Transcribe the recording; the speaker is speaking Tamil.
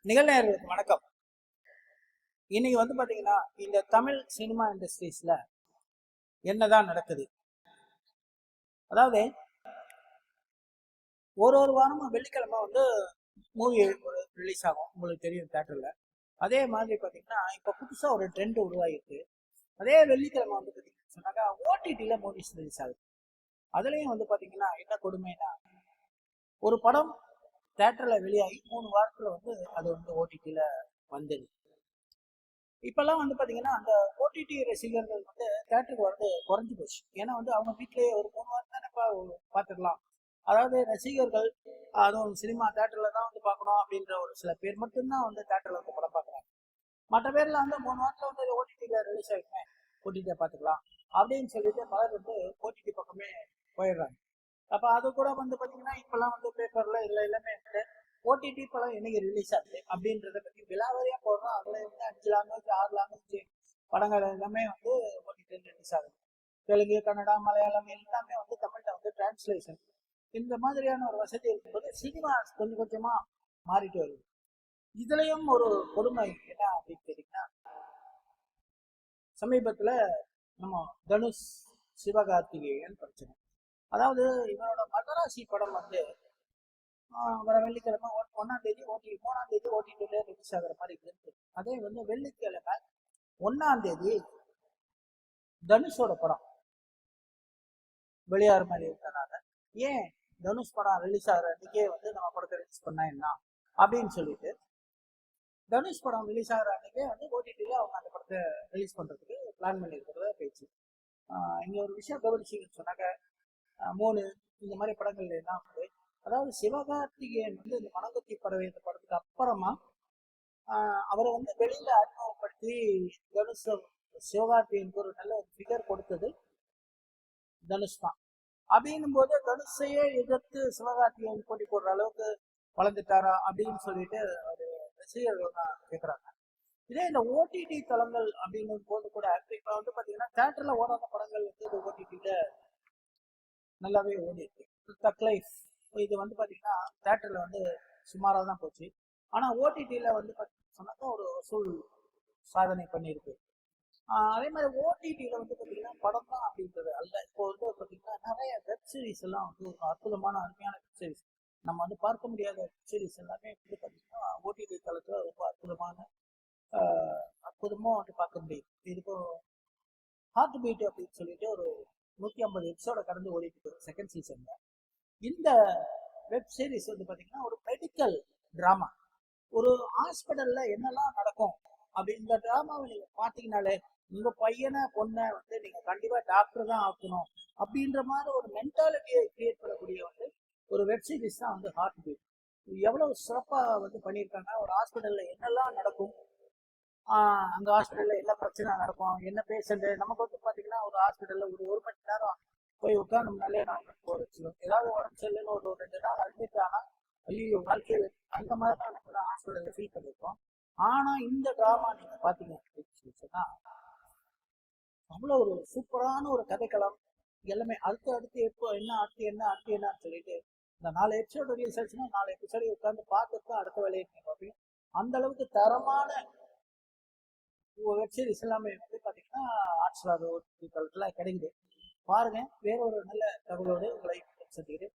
நிகழ்நேயர்களுக்கு வணக்கம். இன்னைக்கு பாத்தீங்கன்னா இந்த தமிழ் சினிமா இண்டஸ்ட்ரீஸ்ல என்னதான் நடக்குது. அதாவது ஒரு வாரமும் வெள்ளிக்கிழமை மூவி ரிலீஸ் ஆகும், உங்களுக்கு தெரியும், தியேட்டர்ல. அதே மாதிரி பாத்தீங்கன்னா இப்ப புதுசா ஒரு ட்ரெண்ட் உருவாகிருக்கு. அதே வெள்ளிக்கிழமை பாத்தீங்கன்னா சொன்னாக்கா ஓடிடில மூவிஸ் ரிலீஸ் ஆகுது. அதுலயும் பாத்தீங்கன்னா என்ன கொடுமைனா, ஒரு படம் தியேட்டர்ல வெளியாகி 3 வாரத்துல அது ஓடிடில வந்துடுது. இப்பெல்லாம் பாத்தீங்கன்னா அந்த ஓடிடி ரசிகர்கள் தேட்டருக்கு குறைஞ்சு போச்சு. ஏன்னா அவங்க வீட்லயே ஒரு 3 வாரம் தானே பார்த்துக்கலாம். அதாவது ரசிகர்கள் அதுவும் சினிமா தேட்டர்ல தான் பார்க்கணும் அப்படின்ற ஒரு சில பேர் மட்டும்தான் தேட்டர்ல படம் பார்க்குறாங்க. மற்ற பேர்ல 3 வாரத்துல ஓடிடில ரிலீஸ் ஆகிருக்கேன், ஓடிடியை பார்த்துக்கலாம் அப்படின்னு சொல்லிட்டு பலர் ஓடிடி பக்கமே போயிடுறாங்க. அப்ப அது கூட பாத்தீங்கன்னா இப்பெல்லாம் பேப்பர்ல எல்லாமே ஓடிடி படம் என்னைக்கு ரிலீஸ் ஆகுது அப்படின்றத பத்தி விலாவரியா போடுறோம். அதுல 5 லாங்குவேஜ் 6 லாங்குவேஜ் படங்கள் எல்லாமே ஓடிடி ரிலீஸ் ஆகுது. தெலுங்கு, கன்னடா, மலையாளம் எல்லாமே தமிழ்ல டிரான்ஸ்லேஷன். இந்த மாதிரியான ஒரு வசதி இருக்கும்போது சினிமா கொஞ்சம் கொஞ்சமா மாறிட்டு வருது. இதுலயும் ஒரு கொடுமை என்ன அப்படின்னு கேட்டீங்கன்னா, சமீபத்துல நம்ம தனுஷ் சிவகார்த்திகேயன் பிரச்சனை. அதாவது இவரோட மதராசி படம் வர வெள்ளிக்கிழமை 1ஆம் தேதி 3ஆம் தேதி ஓடிடில ரிலீஸ் ஆகிற மாதிரி இருக்கு. அதே வெள்ளிக்கிழமை 1ஆம் தேதி தனுஷோட படம் வெளியாகிற மாதிரி இருக்கனால, ஏன் தனுஷ் படம் ரிலீஸ் ஆகிற அன்னைக்கே நம்ம படத்தை ரிலீஸ் பண்ணா என்ன அப்படின்னு சொல்லிட்டு தனுஷ் படம் ரிலீஸ் ஆகிற அன்னைக்கே ஓடிடில அவங்க அந்த படத்தை ரிலீஸ் பண்றதுக்கு பிளான் பண்ணியிருக்கிறத பேச்சு. இங்க ஒரு விஷயம் கவனிச்சிங்கன்னு சொன்னாக்க, 3 இந்த மாதிரி படங்கள்ல எல்லாம் அதாவது சிவகார்த்திகேயன் இந்த மனங்கொத்தி பறவை இந்த படத்துக்கு அப்புறமா அவரை வெளியில அறிமுகப்படுத்தி தனுஷ் சிவகார்த்திகேயனுக்கு ஒரு நல்ல ஃபிகர் கொடுத்தது தனுஷ் தான். அப்படின்னும் போது தனுஷையே எதிர்த்து சிவகார்த்திகேயன் போட்டி போடுற அளவுக்கு வளர்ந்துட்டாரா அப்படின்னு சொல்லிட்டு ஒரு ரசிகர்கள் தான் கேட்குறாங்க. இதே இந்த ஓடிடி தளங்கள் அப்படின்னும் போது கூட இப்ப பாத்தீங்கன்னா தியேட்டர்ல ஓடாத படங்கள் ஓடிடில நல்லாவே ஓடி இருக்கு. தக் லைஃப் இது பாத்தீங்கன்னா தியேட்டர்ல சுமாராக தான் போச்சு. ஆனா ஓடிடில சொன்னாக்கா ஒரு வசூல் சாதனை பண்ணியிருக்கு. அதே மாதிரி ஓடிடில பாத்தீங்கன்னா படம் தான் அப்படின்றது அல்ல. இப்போ பாத்தீங்கன்னா நிறைய வெப் சீரிஸ் எல்லாம் ஒரு அற்புதமான அருமையான வெப் சீரிஸ் நம்ம பார்க்க முடியாத வெப் சீரிஸ் எல்லாமே பாத்தீங்கன்னா ஓடிடி தளத்துல ரொம்ப அற்புதமா பார்க்க முடியும். இது ஹார்ட் பீட் அப்படின்னு சொல்லிட்டு ஒரு 150 எபிசோட கடந்து ஓடிட்டு இருக்கு செகண்ட் சீசன்ல. இந்த வெப் சீரிஸ் பாத்தீங்கன்னா ஒரு மெடிக்கல் டிராமா. ஒரு ஹாஸ்பிட்டல்ல என்னெல்லாம் நடக்கும் அப்படி இந்த டிராமாவை நீங்க பாத்தீங்கன்னாலே உங்க பையனை பொண்ணை நீங்க கண்டிப்பா டாக்டர் தான் ஆக்கணும் அப்படின்ற மாதிரி ஒரு மென்டாலிட்டியை கிரியேட் பண்ணக்கூடிய ஒரு வெப் சீரிஸ் தான் ஹார்ட் பீட். எவ்வளவு சிறப்பா பண்ணியிருக்காங்க. ஒரு ஹாஸ்பிட்டல்ல என்னெல்லாம் நடக்கும், அந்த ஹாஸ்பிட்டல்ல என்ன பிரச்சனை நடக்கும், என்ன பேஷண்ட், நமக்கு பாத்தீங்கன்னா ஒரு ஹாஸ்பிட்டல்ல ஒரு மணி நேரம் போய் உட்கார்ந்தோம்னாலே நமக்கு ஏதாவது உடம்பு சரியில்லைன்னு ஒரு 2 நாள் அட்மிட் ஆனா ஐயோ வாழ்க்கை அந்த மாதிரி தான் நம்ம ஹாஸ்பிட்டல்ல ஃபீல் பண்ணிருக்கோம். ஆனா இந்த டிராமா நீங்க பாத்தீங்க அப்படின்னு சொன்னா அவ்வளவு ஒரு சூப்பரான ஒரு கதைக்களம். எல்லாமே அடுத்து எப்போ என்ன அடுத்து என்னன்னு சொல்லிட்டு இந்த 4 எபிசோடு ரிலீஸ் ஆச்சுன்னா 4 எபிசோடு உட்காந்து பார்த்துட்டு அடுத்த வேலையை பார்ப்பீங்க. அந்த அளவுக்கு தரமான வெப் சீரிஸ் எல்லாமே பாத்தீங்கன்னா ஹாட்ஸ்டார் கிடைக்குது. பாருங்க. வேற ஒரு நல்ல தகவலோடு உங்களை சந்திக்கிறேன்.